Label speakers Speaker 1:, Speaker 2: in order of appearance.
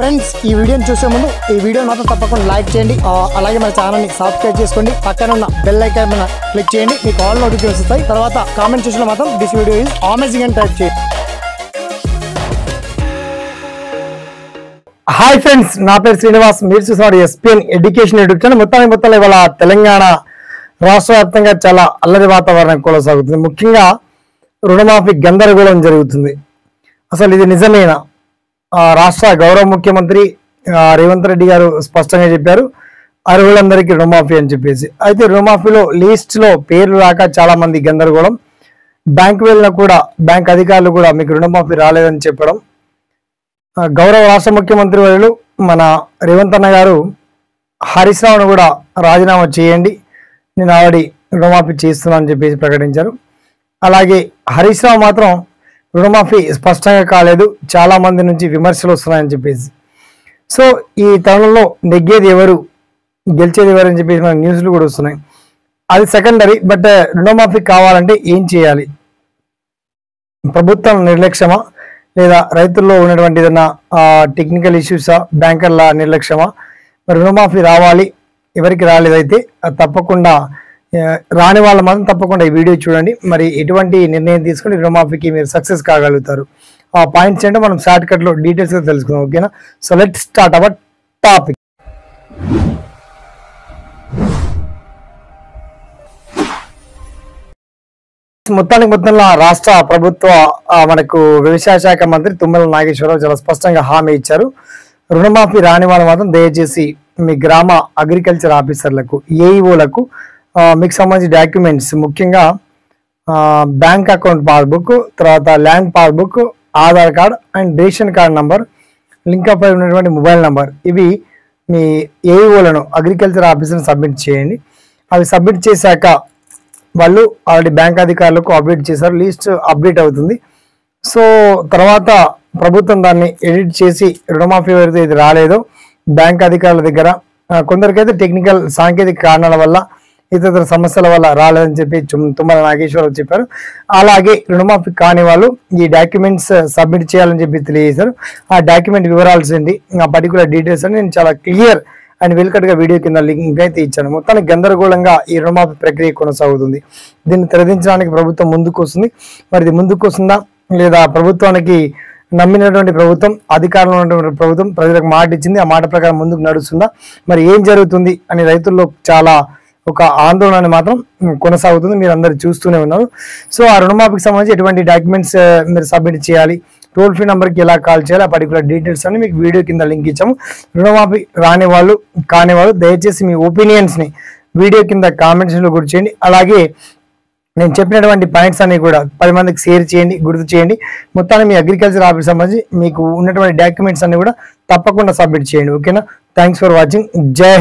Speaker 1: Friends ఈ వీడియోని చూసే ముందు ఈ వీడియో మాత్రం తప్పకుండా లైక్ చేయండి, అలాగే మన ఛానల్ని సబ్స్క్రైబ్ చేసుకోండి, పక్కన ఉన్న బెల్ ఐకాన్ మీద క్లిక్ చేయండి, మీకు ఆల్ నోటిఫికేషన్స్ వస్తాయి. తర్వాత కామెంట్ సెక్షన్లో మాత్రం దిస్ వీడియో ఈజ్ అమేజింగ్ అని టైప్ చేయండి. హాయ్ ఫ్రెండ్స్, నా పేరు శ్రీనివాస్, మీరు చూస్తున్నారు ఎస్పీఎన్ ఎడ్యుకేషన్ యూట్యూబ్ ఛానల్. మొత్తం ఇవాళ తెలంగాణ రాష్ట్ర వ్యాప్తంగా చాలా అల్లరి వాతావరణం కొనసాగుతుంది. ముఖ్యంగా రుణమాఫీ గందరగోళం జరుగుతుంది. అసలు ఇది నిజమేనా? రాష్ట్ర గౌరవ ముఖ్యమంత్రి రేవంత్ రెడ్డి గారు స్పష్టంగా చెప్పారు, అర్హులందరికీ రుణమాఫీ అని చెప్పేసి. అయితే రుణమాఫీలో లిస్టులో పేర్లు రాక చాలా మంది గందరగోళం. బ్యాంకు వెళ్ళినా కూడా బ్యాంక్ అధికారులు కూడా మీకు రుణమాఫీ రాలేదని చెప్పడం. గౌరవ రాష్ట్ర ముఖ్యమంత్రి వర్యులు మన రేవంత్ అన్న గారు హరీష్ రావును కూడా రాజీనామా చేయండి, నేను ఆల్రెడీ రుణమాఫీ చేస్తున్నా అని చెప్పేసి ప్రకటించారు. అలాగే హరీష్ రావు మాత్రం రుణమాఫీ స్పష్టంగా కాలేదు, చాలా మంది నుంచి విమర్శలు వస్తున్నాయని చెప్పేసి. సో ఈ తరుణంలో నెగ్గేది ఎవరు, గెలిచేది ఎవరు అని చెప్పేసి మన న్యూస్లు కూడా వస్తున్నాయి. అది సెకండరీ. బట్ రుణమాఫీ కావాలంటే ఏం చేయాలి? ప్రభుత్వం నిర్లక్ష్యమా, లేదా రైతుల్లో ఉన్నటువంటి ఏదైనా టెక్నికల్ ఇష్యూసా, బ్యాంకర్ల నిర్లక్ష్యమా? మరి రుణమాఫీ రావాలి, ఎవరికి రాలేదైతే తప్పకుండా రాని వాళ్ళు మాత్రం తప్పకుండా ఈ వీడియో చూడండి. మరి ఎటువంటి నిర్ణయం తీసుకుని రుణమాఫీకి మీరు సక్సెస్ కాగలుగుతారు, ఆ పాయింట్స్ ఏంటో మనం షార్ట్ కట్ లో డీటెయిల్స్ గా తెలుసుకుందాం. ఓకేనా? So let start our topic. మొత్తంలో రాష్ట్ర ప్రభుత్వ మనకు వ్యవసాయ శాఖ మంత్రి తుమ్మల నాగేశ్వరరావు చాలా స్పష్టంగా హామీ ఇచ్చారు. రుణమాఫీ రాని వాళ్ళు మాత్రం దయచేసి మీ గ్రామ అగ్రికల్చర్ ఆఫీసర్లకు, ఏఈఓలకు మీకు సంబంధించిన డాక్యుమెంట్స్, ముఖ్యంగా బ్యాంక్ అకౌంట్ పాస్బుక్, తర్వాత land passbook, Aadhaar card and ration card number, link up అయి ఉన్నటువంటి మొబైల్ నంబర్, ఇవి మీ ఏఈఓలను, అగ్రికల్చర్ ఆఫీసర్ని సబ్మిట్ చేయండి. అవి సబ్మిట్ చేశాక వాళ్ళు ఆల్రెడీ బ్యాంక్ అధికారులకు అప్డేట్ చేశారు, లిస్ట్ అప్డేట్ అవుతుంది. సో తర్వాత ప్రభుత్వం దాన్ని ఎడిట్ చేసి రుణమాఫీ ఎవరైతే ఇది రాలేదో బ్యాంక్ అధికారుల దగ్గర, కొందరికైతే టెక్నికల్ సాంకేతిక కారణాల వల్ల, ఇతర సమస్యల వల్ల రాలేదని చెప్పి తుమ్మల నాగేశ్వరరావు చెప్పారు. అలాగే రుణమాఫీ కాని వాళ్ళు ఈ డాక్యుమెంట్స్ సబ్మిట్ చేయాలని చెప్పి తెలియజేశారు. ఆ డాక్యుమెంట్ వివరాలు ఏంటి, ఆ పర్టికులర్ డీటెయిల్స్ అని నేను చాలా క్లియర్ అండ్ వెల్కట్ గా వీడియో కింద లింక్ అయితే ఇచ్చాను. మొత్తానికి గందరగోళంగా ఈ రుణమాఫీ ప్రక్రియ కొనసాగుతుంది. దీన్ని తెరదించడానికి ప్రభుత్వం ముందుకు వస్తుంది. మరి ఇది ముందుకు వస్తుందా, లేదా ప్రభుత్వానికి నమ్మినటువంటి ప్రభుత్వం, అధికారంలో ఉన్నటువంటి ప్రభుత్వం ప్రజలకు మాట ఇచ్చింది, ఆ మాట ప్రకారం ముందుకు నడుస్తుందా, మరి ఏం జరుగుతుంది అని రైతుల్లో చాలా ఒక ఆందోళన మాత్రం కొనసాగుతుంది. మీరు అందరు చూస్తూనే ఉన్నారు. సో ఆ రుణమాఫీకి సంబంధించి ఎటువంటి డాక్యుమెంట్స్ మీరు సబ్మిట్ చేయాలి, టోల్ ఫ్రీ నెంబర్కి ఎలా కాల్ చేయాలి, ఆ పర్టికులర్ డీటెయిల్స్ అని మీకు వీడియో కింద లింక్ ఇచ్చాము. రుణమాఫీ రాని వాళ్ళు, కాని వాళ్ళు దయచేసి మీ ఒపీనియన్స్ని వీడియో కింద కామెంట్స్లో గుర్తు చేయండి. అలాగే నేను చెప్పినటువంటి పాయింట్స్ అన్ని కూడా 10 మందికి షేర్ చేయండి, గుర్తు చేయండి. మొత్తాన్ని మీ అగ్రికల్చర్ ఆఫీస్ సంబంధించి మీకు ఉన్నటువంటి డాక్యుమెంట్స్ అన్ని కూడా తప్పకుండా సబ్మిట్ చేయండి. ఓకేనా? Thanks for watching. జై